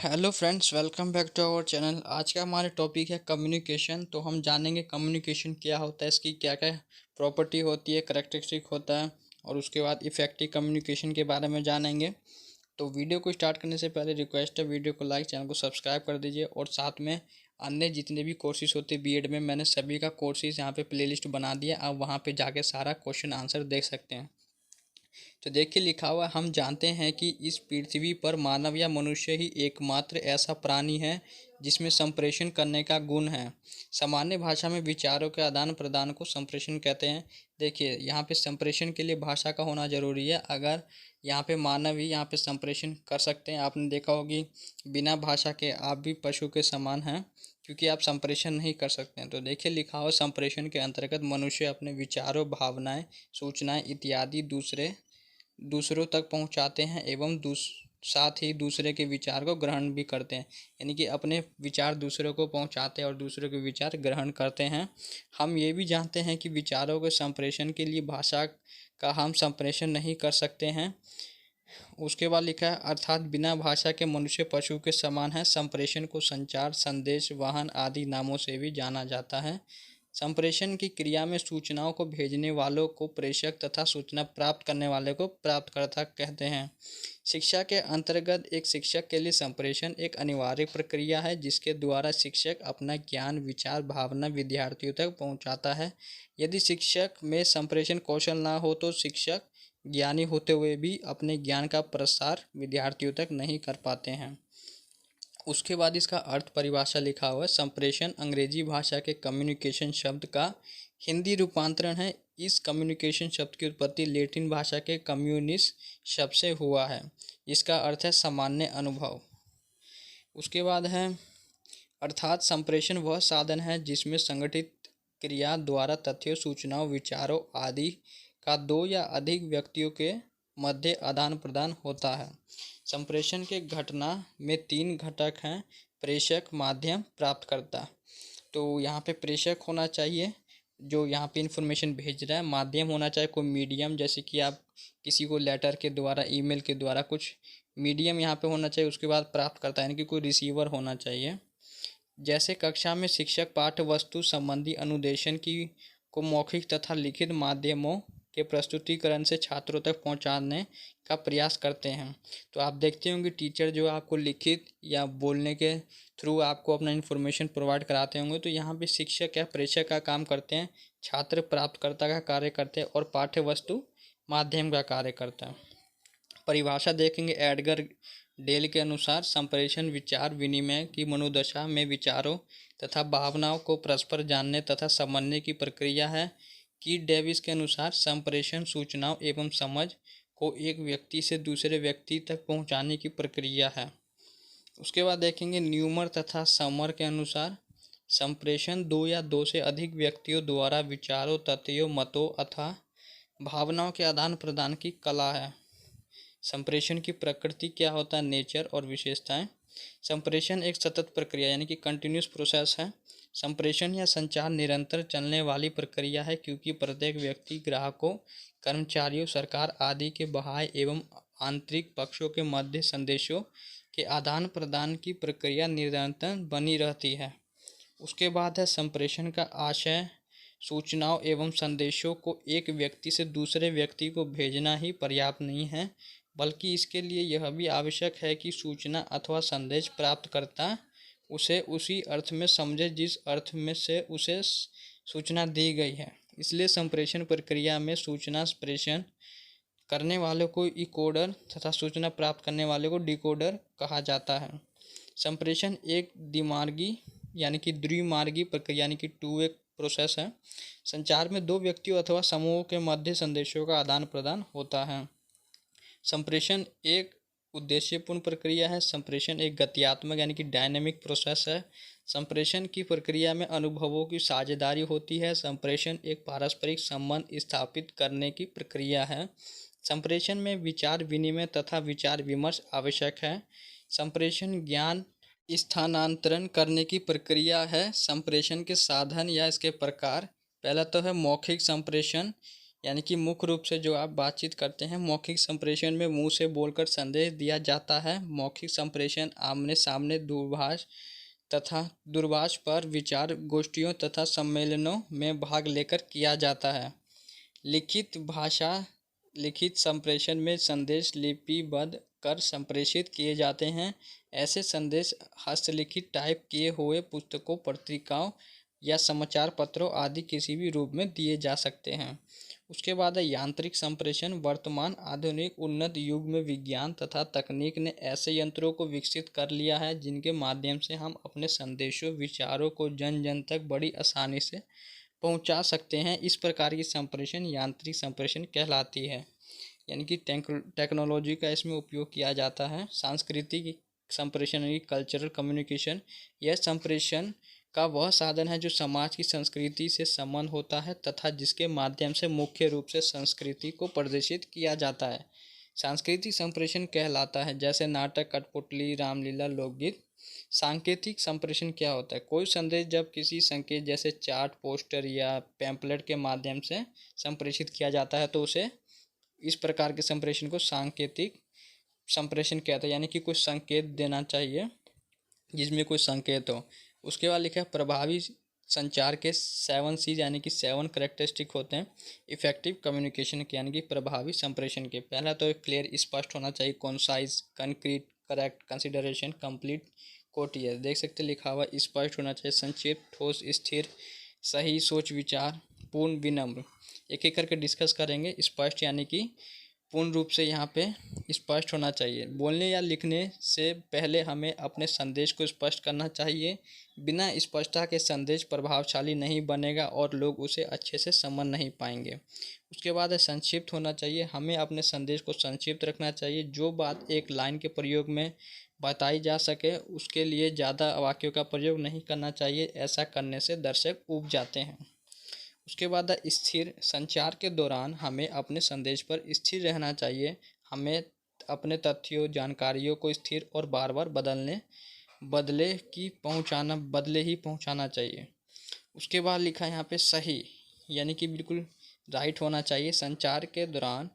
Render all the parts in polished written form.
Hello friends, welcome back to our channel. आज का हमारा टॉपिक है कम्युनिकेशन। तो हम जानेंगे कम्युनिकेशन क्या होता है, इसकी क्या क्या प्रॉपर्टी होती है, करैक्टरिस्टिक होता है, और उसके बाद इफ़ेक्टिव कम्युनिकेशन के बारे में जानेंगे। तो वीडियो को स्टार्ट करने से पहले रिक्वेस्ट है, वीडियो को लाइक, चैनल को सब्सक्राइब कर दीजिए। और साथ में अन्य जितने भी कोर्सेज होते हैं बीएड में, मैंने सभी का कोर्सेज यहाँ पे प्लेलिस्ट बना दिया। आप वहाँ पे जाके सारा क्वेश्चन आंसर देख सकते हैं। तो देखिए, लिखा हुआ, हम जानते हैं कि इस पृथ्वी पर मानव या मनुष्य ही एकमात्र ऐसा प्राणी है जिसमें संप्रेषण करने का गुण है। सामान्य भाषा में विचारों के आदान प्रदान को संप्रेषण कहते हैं। देखिए, यहाँ पे संप्रेषण के लिए भाषा का होना जरूरी है। अगर यहाँ पे मानव ही यहाँ पे संप्रेषण कर सकते हैं। आपने देखा होगी, बिना भाषा के आप भी पशु के समान हैं, क्योंकि आप संप्रेषण नहीं कर सकते हैं। तो देखिए, लिखा हुआ, संप्रेषण के अंतर्गत मनुष्य अपने विचारों, भावनाएं, सूचनाएं इत्यादि दूसरों तक पहुंचाते हैं एवं साथ ही दूसरे के विचार को ग्रहण भी करते हैं। यानी कि अपने विचार दूसरों को पहुंचाते हैं और दूसरों के विचार ग्रहण करते हैं। हम ये भी जानते हैं कि विचारों के संप्रेषण के लिए भाषा का हम संप्रेषण नहीं कर सकते हैं। उसके बाद लिखा है, अर्थात बिना भाषा के मनुष्य पशु के समान है। संप्रेषण को संचार, संदेश, वाहन आदि नामों से भी जाना जाता है। संप्रेषण की क्रिया में सूचनाओं को भेजने वालों को प्रेषक तथा सूचना प्राप्त करने वाले को प्राप्तकर्ता कहते हैं। शिक्षा के अंतर्गत एक शिक्षक के लिए संप्रेषण एक अनिवार्य प्रक्रिया है, जिसके द्वारा शिक्षक अपना ज्ञान, विचार, भावना विद्यार्थियों तक पहुंचाता है। यदि शिक्षक में संप्रेषण कौशल ना हो तो शिक्षक ज्ञानी होते हुए भी अपने ज्ञान का प्रसार विद्यार्थियों तक नहीं कर पाते हैं। उसके बाद इसका अर्थ परिभाषा लिखा हुआ है। संप्रेषण अंग्रेजी भाषा के कम्युनिकेशन शब्द का हिंदी रूपांतरण है। इस कम्युनिकेशन शब्द की उत्पत्ति लैटिन भाषा के कम्युनिस शब्द से हुआ है। इसका अर्थ है सामान्य अनुभव। उसके बाद है, अर्थात संप्रेषण वह साधन है जिसमें संगठित क्रिया द्वारा तथ्यों, सूचनाओं, विचारों आदि का दो या अधिक व्यक्तियों के मध्य आदान प्रदान होता है। संप्रेषण के घटना में तीन घटक हैं: प्रेषक, माध्यम, प्राप्तकर्ता। तो यहाँ पे प्रेषक होना चाहिए जो यहाँ पे इंफॉर्मेशन भेज रहा है। माध्यम होना चाहिए कोई मीडियम, जैसे कि आप किसी को लेटर के द्वारा, ईमेल के द्वारा कुछ मीडियम यहाँ पे होना चाहिए। उसके बाद प्राप्तकर्ता यानी कि कोई रिसीवर होना चाहिए। जैसे कक्षा में शिक्षक पाठ्य वस्तु संबंधी अनुदेशन की को मौखिक तथा लिखित माध्यमों के प्रस्तुतिकरण से छात्रों तक पहुंचाने का प्रयास करते हैं। तो आप देखते होंगे टीचर जो आपको लिखित या बोलने के थ्रू आपको अपना इन्फॉर्मेशन प्रोवाइड कराते होंगे। तो यहाँ पे शिक्षक या प्रेषक का काम करते हैं, छात्र प्राप्तकर्ता का कार्य करते हैं और पाठ्य वस्तु माध्यम का कार्य करता है। परिभाषा देखेंगे, एडगर डेल के अनुसार संप्रेषण विचार विनिमय की मनोदशा में विचारों तथा भावनाओं को परस्पर जानने तथा समझने की प्रक्रिया है। कीट डेविस के अनुसार संप्रेषण सूचनाओं एवं समझ को एक व्यक्ति से दूसरे व्यक्ति तक पहुंचाने की प्रक्रिया है। उसके बाद देखेंगे, न्यूमर तथा समर के अनुसार संप्रेषण दो या दो से अधिक व्यक्तियों द्वारा विचारों, तथ्यों, मतों अथवा भावनाओं के आदान प्रदान की कला है। संप्रेषण की प्रकृति क्या होता है, नेचर और विशेषताएं। संप्रेषण एक सतत प्रक्रिया यानी कि कंटिन्यूस प्रोसेस है। संप्रेषण या संचार निरंतर चलने वाली प्रक्रिया है, क्योंकि प्रत्येक व्यक्ति, ग्राहकों, कर्मचारियों, सरकार आदि के बाह्य एवं आंतरिक पक्षों के मध्य संदेशों के आदान प्रदान की प्रक्रिया निरंतर बनी रहती है। उसके बाद है, संप्रेषण का आशय सूचनाओं एवं संदेशों को एक व्यक्ति से दूसरे व्यक्ति को भेजना ही पर्याप्त नहीं है, बल्कि इसके लिए यह भी आवश्यक है कि सूचना अथवा संदेश प्राप्तकर्ता उसे उसी अर्थ में समझे जिस अर्थ में से उसे सूचना दी गई है। इसलिए संप्रेषण प्रक्रिया में सूचना प्रेषण करने वाले को इकोडर तथा सूचना प्राप्त करने वाले को डिकोडर कहा जाता है। संप्रेषण एक द्विमार्गी यानी कि द्विमार्गी प्रक्रिया यानी कि टू वे प्रोसेस है। संचार में दो व्यक्तियों अथवा समूहों के मध्य संदेशों का आदान प्रदान होता है। संप्रेषण एक उद्देश्यपूर्ण प्रक्रिया है। संप्रेषण एक गत्यात्मक यानी कि डायनेमिक प्रोसेस है। संप्रेषण की प्रक्रिया में अनुभवों की साझेदारी होती है। संप्रेषण एक पारस्परिक संबंध स्थापित करने की प्रक्रिया है। संप्रेषण में विचार विनिमय तथा विचार विमर्श आवश्यक है। संप्रेषण ज्ञान स्थानांतरण करने की प्रक्रिया है। संप्रेषण के साधन या इसके प्रकार, पहला तो है मौखिक संप्रेषण यानी कि मुख्य रूप से जो आप बातचीत करते हैं, मौखिक संप्रेषण में मुंह से बोलकर संदेश दिया जाता है। मौखिक संप्रेषण आमने सामने दूरभाष पर विचार गोष्ठियों तथा सम्मेलनों में भाग लेकर किया जाता है। लिखित संप्रेषण में संदेश लिपिबद्ध कर संप्रेषित किए जाते हैं। ऐसे संदेश हस्तलिखित टाइप किए हुए पुस्तकों, पत्रिकाओं या समाचार पत्रों आदि किसी भी रूप में दिए जा सकते हैं। उसके बाद है यांत्रिक संप्रेषण। वर्तमान आधुनिक उन्नत युग में विज्ञान तथा तकनीक ने ऐसे यंत्रों को विकसित कर लिया है जिनके माध्यम से हम अपने संदेशों, विचारों को जन जन तक बड़ी आसानी से पहुंचा सकते हैं। इस प्रकार की संप्रेषण यांत्रिक संप्रेषण कहलाती है। यानी कि टेक्नोलॉजी का इसमें उपयोग किया जाता है। सांस्कृतिक संप्रेषण यानी कल्चरल कम्युनिकेशन, यह संप्रेषण का वह साधन है जो समाज की संस्कृति से संबंध होता है तथा जिसके माध्यम से मुख्य रूप से संस्कृति को प्रदर्शित किया जाता है। सांस्कृतिक संप्रेषण कहलाता है जैसे नाटक, कठपुतली, रामलीला, लोकगीत। सांकेतिक संप्रेषण क्या होता है? कोई संदेश जब किसी संकेत जैसे चार्ट, पोस्टर या पैम्पलेट के माध्यम से संप्रेषित किया जाता है तो उसे इस प्रकार के संप्रेषण को सांकेतिक संप्रेषण कहते हैं। यानी कि कुछ संकेत देना चाहिए जिसमें कोई संकेत हो। उसके बाद लिखा है प्रभावी संचार के 7 C's यानी कि 7 करेक्टरिस्टिक होते हैं इफेक्टिव कम्युनिकेशन के, यानी कि प्रभावी संप्रेषण के। पहला तो क्लियर, स्पष्ट होना चाहिए, concise, concrete, correct, consideration, complete, courteous. देख सकते लिखा हुआ स्पष्ट होना चाहिए, संक्षिप्त, ठोस, स्थिर, सही, सोच विचार, पूर्ण, विनम्र। एक एक करके डिस्कस करेंगे। स्पष्ट यानी कि पूर्ण रूप से यहाँ पे स्पष्ट होना चाहिए। बोलने या लिखने से पहले हमें अपने संदेश को स्पष्ट करना चाहिए। बिना स्पष्टता के संदेश प्रभावशाली नहीं बनेगा और लोग उसे अच्छे से समझ नहीं पाएंगे। उसके बाद है संक्षिप्त होना चाहिए। हमें अपने संदेश को संक्षिप्त रखना चाहिए। जो बात एक लाइन के प्रयोग में बताई जा सके उसके लिए ज़्यादा वाक्यों का प्रयोग नहीं करना चाहिए। ऐसा करने से दर्शक ऊब जाते हैं। उसके बाद स्थिर। संचार के दौरान हमें अपने संदेश पर स्थिर रहना चाहिए। हमें अपने तथ्यों, जानकारियों को स्थिर और बार बार बदले ही पहुंचाना चाहिए। उसके बाद लिखा है यहाँ पे सही, यानी कि बिल्कुल राइट होना चाहिए। संचार के दौरान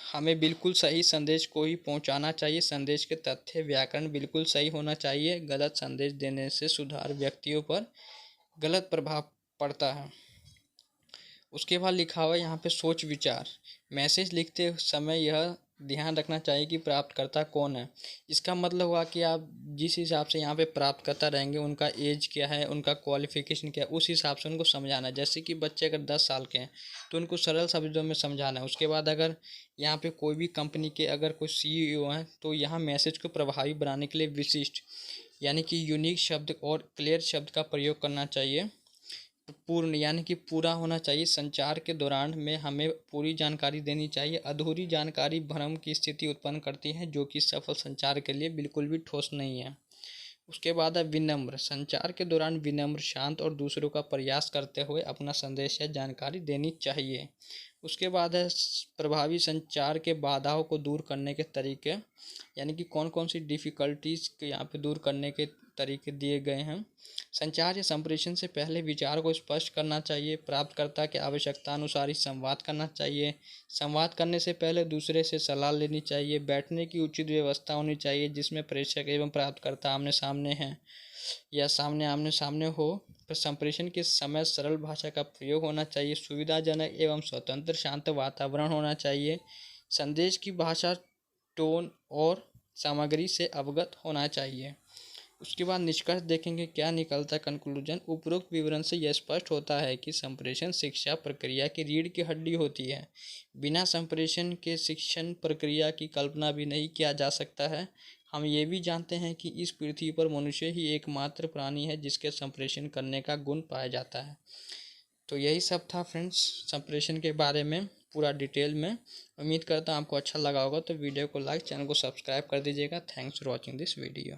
हमें बिल्कुल सही संदेश को ही पहुंचाना चाहिए। संदेश के तथ्य, व्याकरण बिल्कुल सही होना चाहिए। गलत संदेश देने से सुधार व्यक्तियों पर गलत प्रभाव पड़ता है। उसके बाद लिखा हुआ है यहाँ पे सोच विचार। मैसेज लिखते समय यह ध्यान रखना चाहिए कि प्राप्तकर्ता कौन है। इसका मतलब हुआ कि आप जिस हिसाब से यहाँ पे प्राप्तकर्ता रहेंगे, उनका एज क्या है, उनका क्वालिफिकेशन क्या है, उस हिसाब से उनको समझाना है। जैसे कि बच्चे अगर 10 साल के हैं तो उनको सरल शब्दों में समझाना है। उसके बाद अगर यहाँ पे कोई भी कंपनी के अगर कोई CEO हैं तो यहाँ मैसेज को प्रभावी बनाने के लिए विशिष्ट यानी कि यूनिक शब्द और क्लियर शब्द का प्रयोग करना चाहिए। पूर्ण यानी कि पूरा होना चाहिए। संचार के दौरान में हमें पूरी जानकारी देनी चाहिए। अधूरी जानकारी भ्रम की स्थिति उत्पन्न करती है जो कि सफल संचार के लिए बिल्कुल भी ठोस नहीं है। उसके बाद है विनम्र। संचार के दौरान विनम्र, शांत और दूसरों का प्रयास करते हुए अपना संदेश या जानकारी देनी चाहिए। उसके बाद है प्रभावी संचार के बाधाओं को दूर करने के तरीके, यानी कि कौन कौन सी डिफ़िकल्टीज़ के यहाँ पे दूर करने के तरीके दिए गए हैं। संचार या संप्रेषण से पहले विचार को स्पष्ट करना चाहिए। प्राप्तकर्ता की आवश्यकता अनुसार ही संवाद करना चाहिए। संवाद करने से पहले दूसरे से सलाह लेनी चाहिए। बैठने की उचित व्यवस्था होनी चाहिए जिसमें प्रेषक एवं प्राप्तकर्ता आमने सामने हैं या आमने सामने हो। संप्रेषण के समय सरल भाषा का प्रयोग होना चाहिए। सुविधाजनक एवं स्वतंत्र शांत वातावरण होना चाहिए। संदेश की भाषा, टोन और सामग्री से अवगत होना चाहिए। उसके बाद निष्कर्ष देखेंगे क्या निकलता है कंक्लूजन। उपरोक्त विवरण से यह स्पष्ट होता है कि संप्रेषण शिक्षा प्रक्रिया की रीढ़ की हड्डी होती है। बिना संप्रेषण के शिक्षण प्रक्रिया की कल्पना भी नहीं किया जा सकता है। हम ये भी जानते हैं कि इस पृथ्वी पर मनुष्य ही एकमात्र प्राणी है जिसके संप्रेषण करने का गुण पाया जाता है। तो यही सब था फ्रेंड्स संप्रेषण के बारे में पूरा डिटेल में। उम्मीद करता हूँ आपको अच्छा लगा होगा। तो वीडियो को लाइक, चैनल को सब्सक्राइब कर दीजिएगा। Thanks for watching this video.